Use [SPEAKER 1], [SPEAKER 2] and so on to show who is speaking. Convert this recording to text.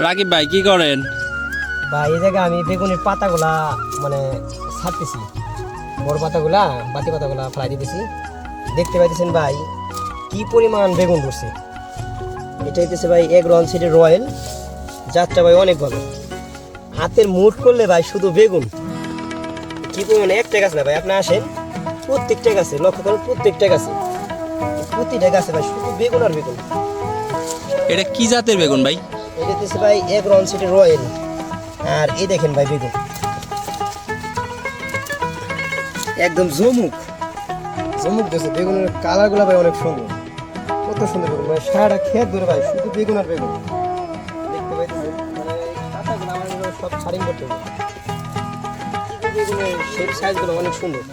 [SPEAKER 1] রাকিব ভাই কি করেন?
[SPEAKER 2] ভাই এই জায়গায় আমি বেগুনের পাতাগুলা মানে ছাড়তেছি, বড় পাতাগুলা বাতি পাতাগুলা ফেলাই দিতেছি। দেখতে পাইতেছেন ভাই কি পরিমাণ বেগুন ধরছে। এটা হইতেছে ভাই এগ্রন সিডের রয়্যাল জাতটা ভাই অনেক ভালো। হাতের মুঠ করলে ভাই শুধু বেগুন, কি পরিমাণে একটা গাছ না ভাই, আপনি আসেন প্রত্যেকটা গাছে লক্ষ্য করেন, প্রত্যেকটা গাছে প্রতিটা গাছে ভাই শুধু বেগুন আর বেগুন।
[SPEAKER 1] এটা কি জাতের বেগুন ভাই?
[SPEAKER 2] এটা হচ্ছে ভাই এগ্রন সিডের রয়্যাল। আর এই দেখেন ভাই বেগুন একদম জমুক জমুক দিয়েছে। বেগুনের কালারগুলো ভাই অনেক সুন্দর, কত সুন্দর বেগুন, মানে সারাটা খেত ধরে ভাই শুধু বেগুন আর বেগুন। দেখতে পাইতেছেন মানে পাতাগুলো আমার সব ছাড়িং করতে হবে, বেগুনের সেই সাইজগুলো অনেক সুন্দর।